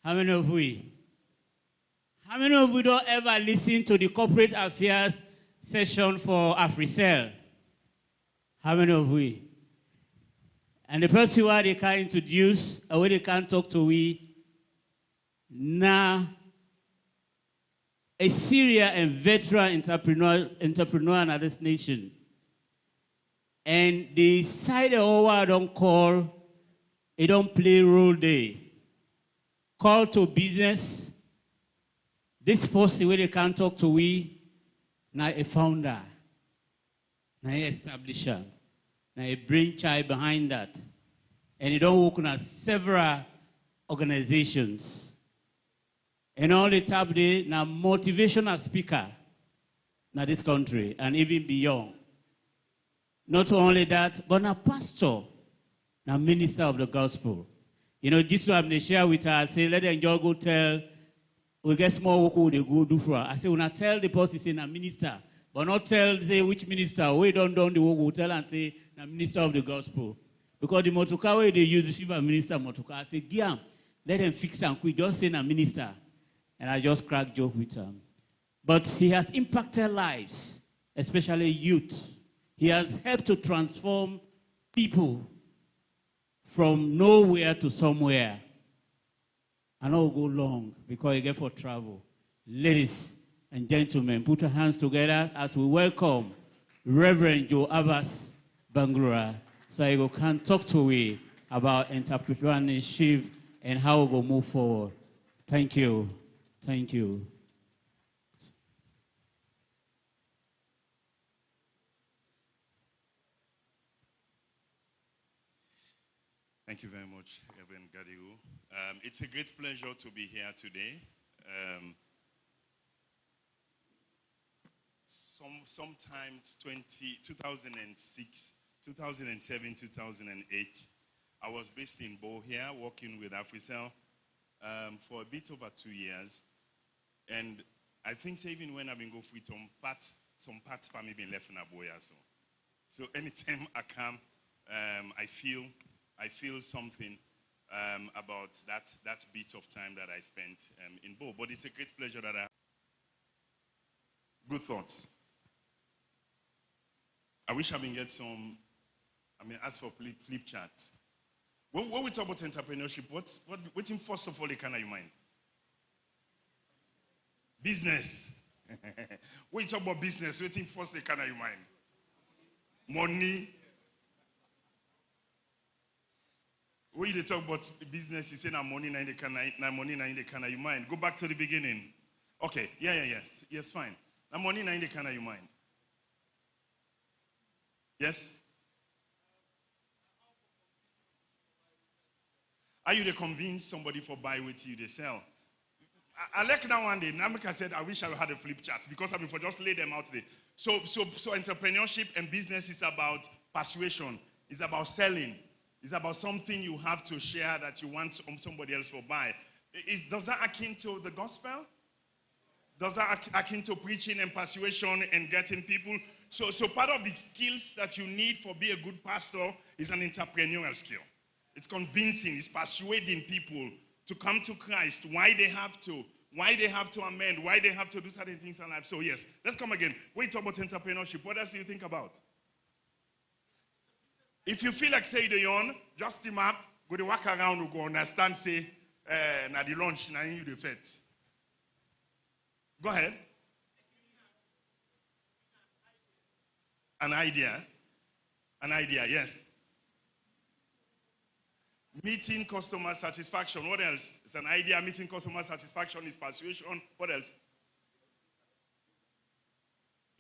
How many of we? How many of you don't ever listen to the corporate affairs session for Efsl? How many of we? And the person who they can introduce, or they can talk to we, now a serious and veteran entrepreneur in this nation. And the side of what I don't call, it don't play role day. Call to business. This person where they can talk to we, now a founder, now a establisher, now a brainchild behind that. And he don't work on several organizations. And all the time they now motivational speaker in this country and even beyond. Not only that, but now pastor, now minister of the gospel. You know, this one they share with us, say, let them just go tell, we get small work they go do for us. I say, when I tell the person, say, na minister, but not tell, say, which minister, we don't do the work, we tell and say, na minister of the gospel. Because the motoka way they use the shiva minister motoka, I say, Giam, let them fix and quit, just say na minister. And I just crack joke with him. But he has impacted lives, especially youth. He has helped to transform people from nowhere to somewhere. I know we'll go long because you get for travel. Ladies and gentlemen, put your hands together as we welcome Reverend Joe Abbas Bangura. So he can talk to me about entrepreneurship and how we will move forward. Thank you. Thank you. Thank you very much, Reverend Gadiru. It's a great pleasure to be here today. Sometime 2006, 2007, 2008, I was based in Bo here, working with Efsl for a bit over 2 years. And I think even when I've been going with some parts for me been left in Aboya. So anytime I come, I feel something about that bit of time that I spent in Bo. But it's a great pleasure that I have. Good thoughts. I wish I can get some, ask for flip chart. When we talk about entrepreneurship, what in first of all they can in your mind? Business. When you talk about business, what in first they can in your mind? Money. When you talk about business, you say na money na in the can in your mind. Go back to the beginning. Okay, yes, fine. Na money na in the can in your mind. Yes? Are you to convince somebody for buy with you, they sell? I like that one day. Namika said, I wish I had a flip chart because for just lay them out there. So entrepreneurship and business is about persuasion. It's about selling. It's about something you have to share that you want somebody else to buy. Does that akin to the gospel? Does that akin to preaching and persuasion and getting people? So part of the skills that you need for being a good pastor is an entrepreneurial skill. It's convincing, it's persuading people to come to Christ, why they have to amend, why they have to do certain things in life. So yes, let's come again. When you talk about entrepreneurship, what else do you think about? If you feel like say the yawn, just team up, go to walk around, go understand, say, na the lunch, na you the fet. Go ahead. An idea, yes. Meeting customer satisfaction. What else? It's an idea. Meeting customer satisfaction is persuasion. What else?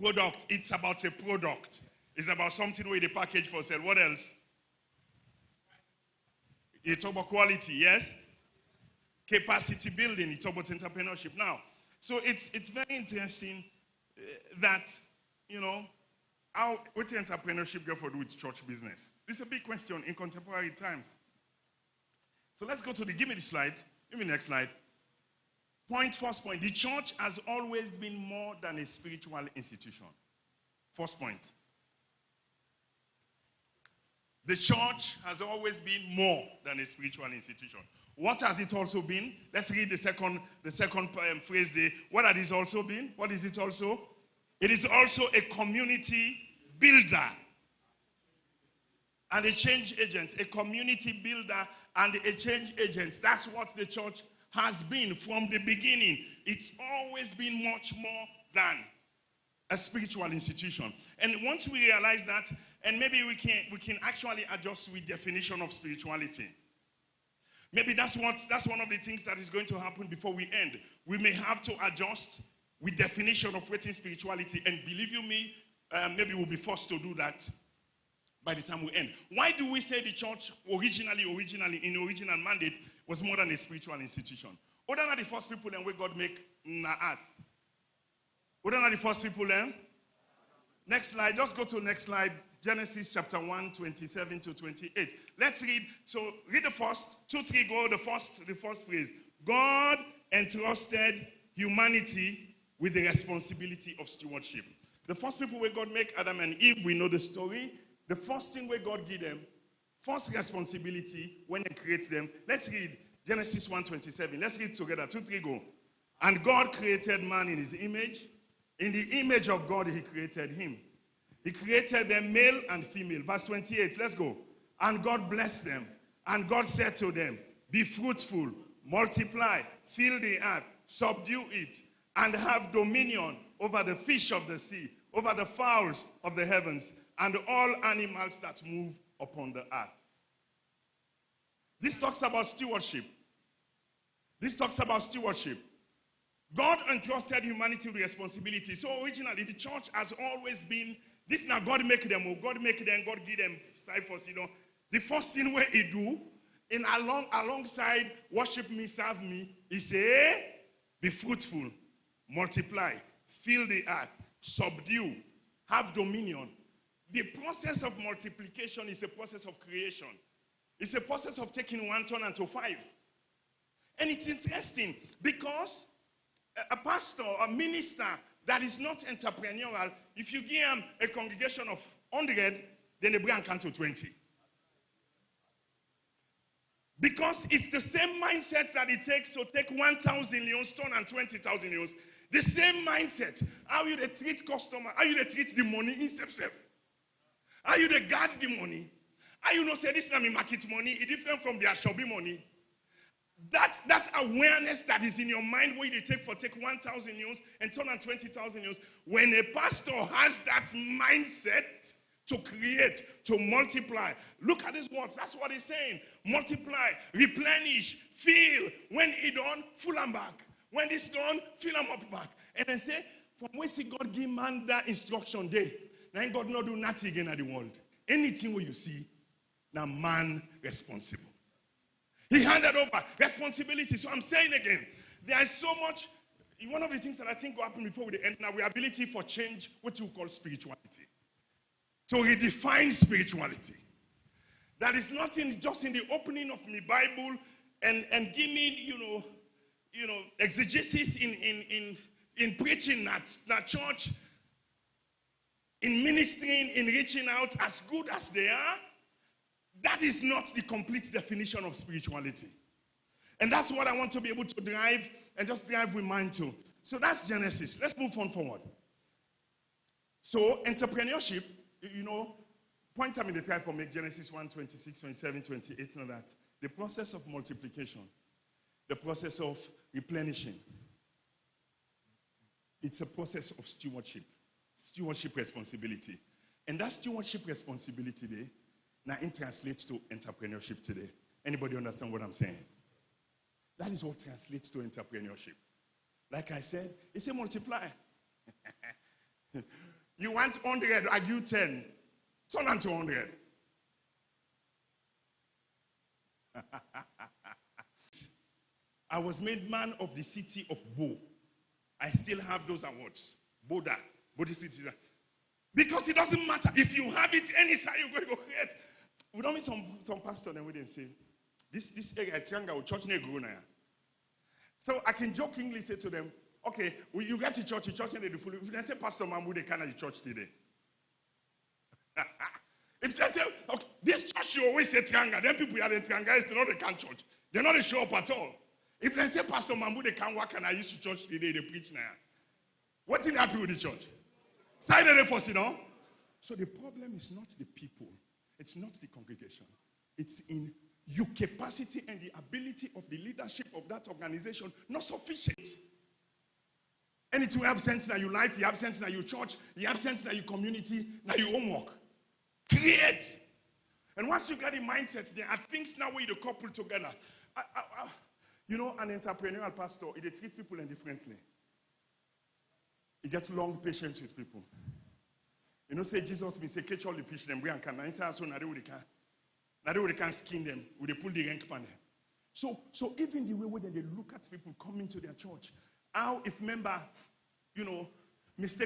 Product. It's about a product. It's about something where the package for sale. What else? You talk about quality, yes? Capacity building. You talk about entrepreneurship. Now, so it's very interesting that, you know, what's entrepreneurship got to do with church business? This is a big question in contemporary times. So let's go to give me the slide. Give me the next slide. First point. The church has always been more than a spiritual institution. First point. The church has always been more than a spiritual institution. What has it also been? Let's read the second phrase there. What has it also been? What is it also? It is also a community builder and a change agent. A community builder and a change agent. That's what the church has been from the beginning. It's always been much more than a spiritual institution. And once we realize that, and maybe we can actually adjust with definition of spirituality. Maybe that's one of the things that is going to happen before we end. We may have to adjust with definition of what is spirituality, and believe you me, maybe we'll be forced to do that by the time we end. Why do we say the church originally, in the original mandate, was more than a spiritual institution? Other than the first people and where God make na earth. Other than the first people then? Next slide. Just go to the next slide. Genesis chapter 1, 27 to 28. Let's read. So read the first. 2, 3, go. The first phrase. God entrusted humanity with the responsibility of stewardship. The first people where God make Adam and Eve, we know the story. The first thing where God give them, first responsibility when He creates them. Let's read Genesis 1:27. Let's read together. 2, 3, go. And God created man in His image. In the image of God, He created him. He created them male and female. Verse 28, let's go. And God blessed them. And God said to them, be fruitful, multiply, fill the earth, subdue it, and have dominion over the fish of the sea, over the fowls of the heavens, and all animals that move upon the earth. This talks about stewardship. God entrusted humanity with responsibility. So originally, the church has always been, this now God make them, God make them, God give them cyphers, The first thing where He do, alongside worship me, serve me, He say, be fruitful, multiply, fill the earth, subdue, have dominion. The process of multiplication is a process of creation. It's a process of taking 1 ton and to 5. And it's interesting because a pastor, a minister that is not entrepreneurial, if you give him a congregation of 100, then the brand can to 20. Because it's the same mindset that it takes to take 1,000 leons, ton and 20,000 leons. The same mindset. How you they treat customer, how you they treat the money in self. How you they guard the money. How you know say this is not my market money, it's different from their shopping money. That awareness that is in your mind where you take 1,000 leons and turn on 20,000 leons. When a pastor has that mindset to create, to multiply. Look at these words. That's what he's saying. Multiply, replenish, fill. When it done, full them back. When it's done, fill them up back. And then say, from where see God give man that instruction day. Now God not do nothing again at the world. Anything where you see, now man responsible. He handed over responsibility. So I'm saying again, there is so much. One of the things that I think will happen before we end now, the ability for change, what you call spirituality. To redefine spirituality. That is not just in the opening of my Bible and give me, exegesis in preaching that church, in ministering, in reaching out, as good as they are. That is not the complete definition of spirituality. And that's what I want to be able to drive and just drive with mind to. So that's Genesis. Let's move on forward. So entrepreneurship, point time in the time for me, Genesis 1, 26, 27, 28, and that. The process of multiplication, the process of replenishing. It's a process of stewardship responsibility. And that stewardship responsibility there, now it translates to entrepreneurship today. Anybody understand what I'm saying? That is what translates to entrepreneurship. Like I said, it's a multiply. You want 100, I give 10. Turn on to 100. I was made man of the city of Bo. I still have those awards. Boda, Body City. Because it doesn't matter. If you have it any side, you're going to go create. We don't meet some pastor and we didn't say, this area, triangle, church near Gruna. So I can jokingly say to them, okay, well, you get to church and they do full. If they say Pastor Mambu, they can't at the church today. If they say, okay, this church you always say triangle, then people are in triangle, it's not the can church. They're not a show up at all. If they say Pastor Mambu, they can't work and I used to church today, they preach now. What thing happy with the church? Side of the first, you know? So the problem is not the people. It's not the congregation. It's in your capacity and the ability of the leadership of that organization not sufficient. And it will absent in your life, you absent in your church, you absent in your community, now your homework. Create. And once you get the mindset, there are things now where you couple together. You know, an entrepreneurial pastor, he treats people differently. He gets long patience with people. You know, say Jesus, me say, catch all the fish, them bring and can. I say, so now they can skin them, they pull the rank pan. So even the way they look at people coming to their church, how if member, you know, mistake